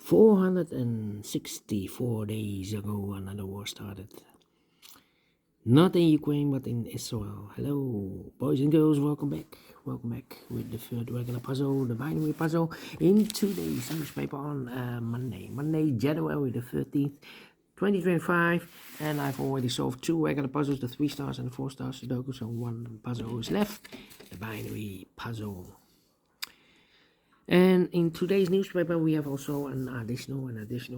464 days ago, another war started. Not in Ukraine, but in Israel. Hello, boys and girls, welcome back. Welcome back with the third regular puzzle, the binary puzzle, in today's newspaper on Monday, January the 13th, 2025. And I've already solved 2 regular puzzles, the 3 stars and the 4 stars Sudoku, so 1 puzzle is left, the binary puzzle. And in today's newspaper, we have also an additional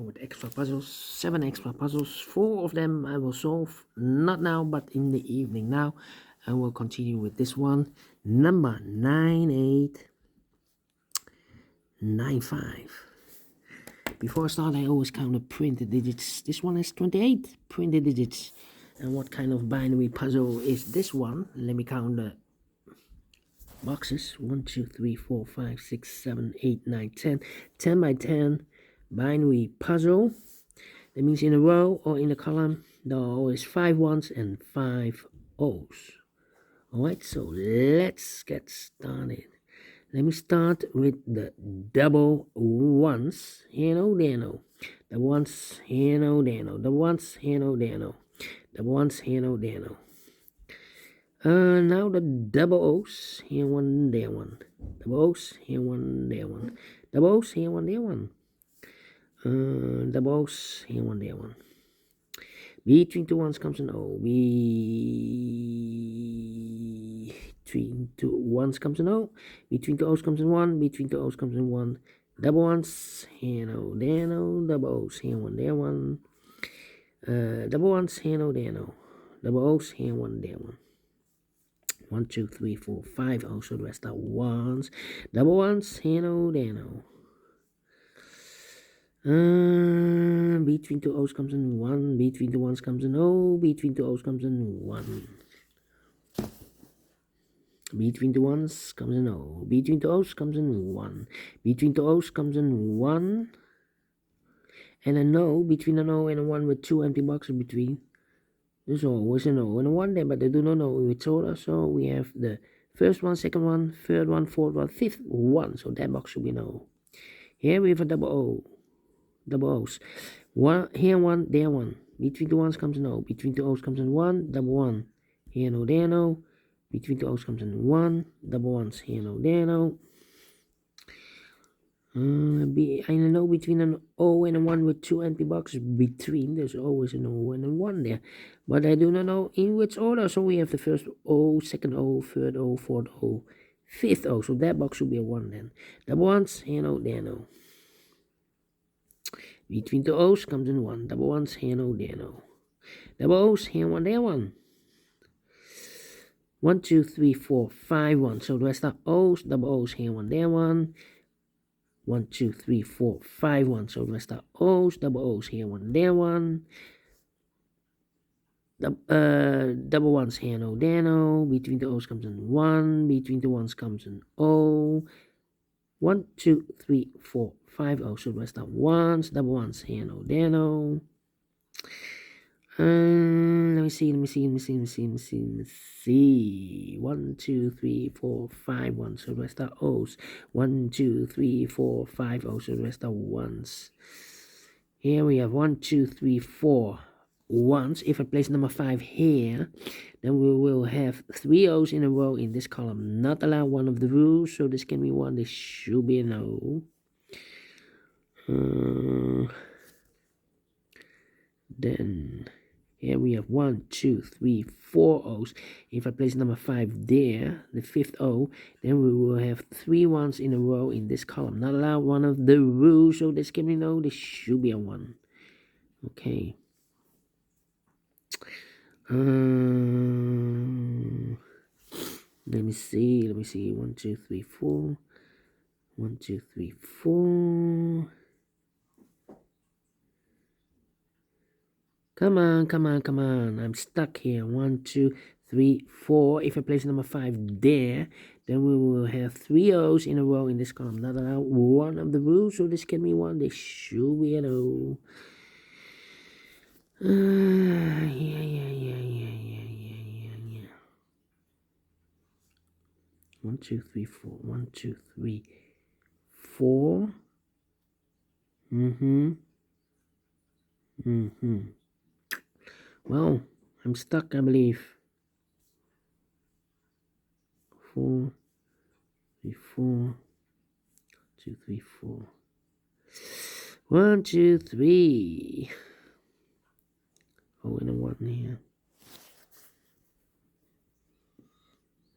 with extra puzzles, 7 extra puzzles. 4 of them I will solve, not now, but in the evening now. And we'll continue with this one, number 9895. Before I start, I always count the printed digits. This one is 28 printed digits. And what kind of binary puzzle is this one? Let me count the boxes. 1, 2, 3, 4, 5, 6, 7, 8, 9, 10. 10 by 10 binary puzzle. That means in a row or in a column, there are always 5 ones and 5 O's. Alright, so let's get started. Let me start with the double ones. Here no, there no. The ones, here no, there no. The ones, here no, there no. The ones, here no, there no. Now the double O's, here one, there one. Double O's, here one, there one. Double O's, here one, there one. Double O's, here one, there one. Between 2 ones comes an O. Between 2 ones comes an O. Between 2 O's comes an 1. Between 2 O's comes an 1. Double ones, here no, there no. Double O's, here one, there one. Double ones, here no, there no. Double O's, here one, there one. 1, 2, 3, 4, 5 O's, so the rest are ones. Double ones, here no, there no. Between 2 O's comes in 1. Between 2 ones comes an O. Between 2 O's comes in 1. Between 2 ones comes an O. Between 2 O's comes in 1. Between 2 O's comes in 1. And a no. Between an O and a 1 with 2 empty boxes between. There's always an O and a 1 there, but they do not know which order. So we have the first one, second one, third one, fourth one, fifth one. So that box should be no. Here we have a double O. Double O's. One here, one there, one. Between 2 ones comes an O. Between 2 O's comes in 1. Double 1. Here no, there no. Between 2 O's comes in 1. Double ones. Here no, there no. I know between an O and a 1 with 2 empty boxes between. There's always an O and a 1 there. But I do not know in which order. So we have the first O, second O, third O, fourth O, fifth O. So that box should be a 1 then. Double ones. Here no, there no. Between 2 O's comes in 1. Double ones, here no, there no. Double O's, here 1, there 1. 1, 2, 3, 4, 5, 1. So the rest are O's. Double O's, here 1, there 1. 1, 2, 3, 4, 5, 1. So the rest are O's. Double O's, here 1, there 1. Double ones, here no, there no. Between 2 O's comes in 1. Between 2 ones comes in O. 1, 2, 3, 4, 5 O's. So the rest are ones. Double ones, here no, there no. Let me see. 1, 2, 3, 4, 5 1. So the rest are O's. 1, 2, 3, 4, 5 O's. So the rest are ones. Here we have 1, 2, 3, 4 ones. If I place number 5 here, then we will have 3 O's in a row in this column. Not allow one of the rules, so this can be 1. This should be an O. Then here we have 1, 2, 3, 4 O's. If I place number 5 there, the 5th O, then we will have 3 ones in a row in this column. Not allow one of the rules, so this can be no. This should be a 1. Okay. Let me see. 1, 2, 3, 4. 1, 2, 3, 4. Come on. I'm stuck here. 1, 2, 3, 4. If I place number 5 there, then we will have 3 O's in a row in this column. Not allow one of the rules, so this can be 1. This should be an O. Yeah. 1, 2, 3, 4. 1, 2, 3, 4. Well, I'm stuck, I believe. 4, 3, 4, 2, 3, 4. 1, 2, 3. Oh, and a 1 here.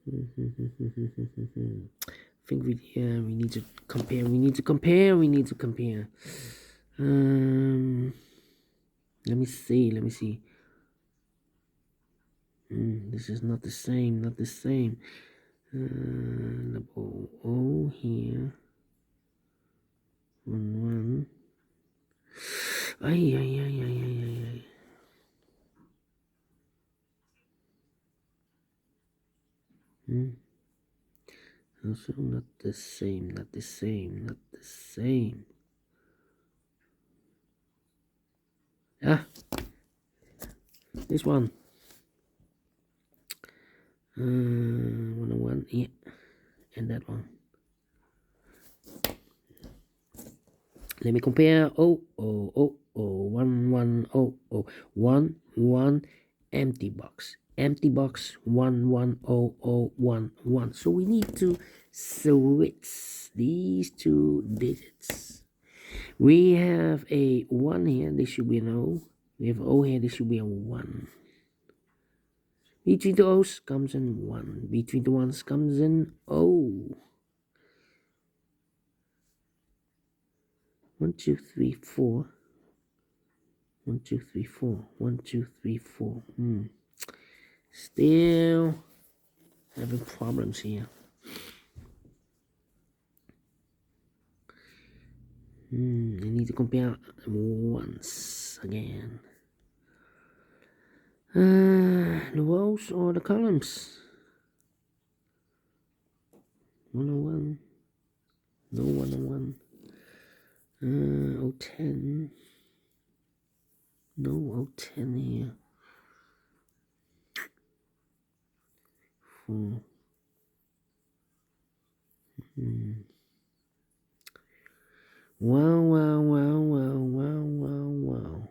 I think we need to compare. We need to compare. Let me see. This is not the same. Double O here. 1, 1. Ay. Also not the same. Ah, this one. 101, yeah, and that one. Let me compare. 1, 1, empty box. 11001. So we need to switch these two digits. We have a 1 here, this should be an O. We have O here, this should be a 1. Between the O's comes in 1. Between the ones comes in O. 1, 2, 3, 4. 1, 2, 3, 4. 1, 2, 3, 4. Still having problems here. I need to compare once again. The rows or the columns? 101. No 101. 010. No 010 here. 4. Wow.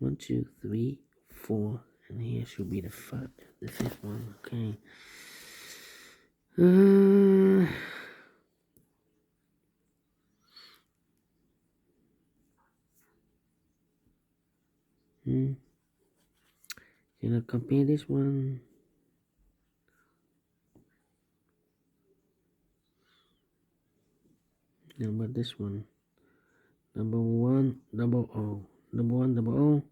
1, 2, 3, 4, and here should be the fifth one. Okay. Can I compare this one? How about this one? Number 1, double O. Number 1, double O.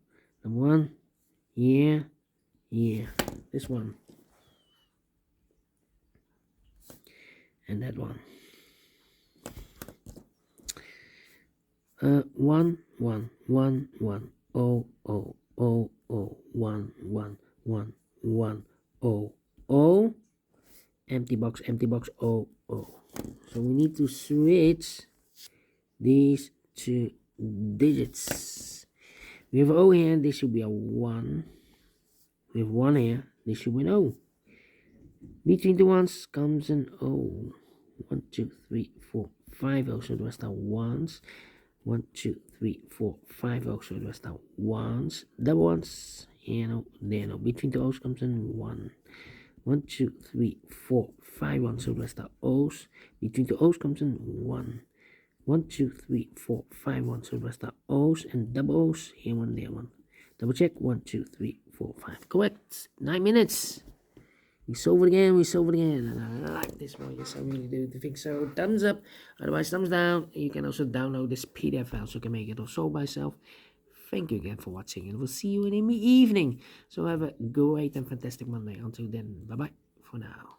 Number 1, yeah. This one. And that one. 1, 1, 1, 1, O, O, O, O, 1, 1, 1, 1, O, O, empty box, O, O. So we need to switch these two digits. We have O here, this should be a 1. We have 1 here, this should be an O. Between the ones comes an O. 1, 2, 3, 4, 5 O, so the rest are ones. 1, 2, 3, 4, 5 O, so the rest are ones. Double ones, here no, there no. Between the O's comes in 1. 1, 2, 3, 4, 5 1, so the rest are O's. Between the O's comes in 1. 1, 2, 3, 4, 5 1, so the rest are O's and double O's. Here 1, there 1. Double check. 1, 2, 3, 4, 5. Correct. 9 minutes. We solve it again. And I like this one. Yes, I really do. Think so. Thumbs up. Otherwise, thumbs down. You can also download this PDF file so you can make it all solve by yourself. Thank you again for watching, and we'll see you in the evening. So have a great and fantastic Monday. Until then, bye bye for now.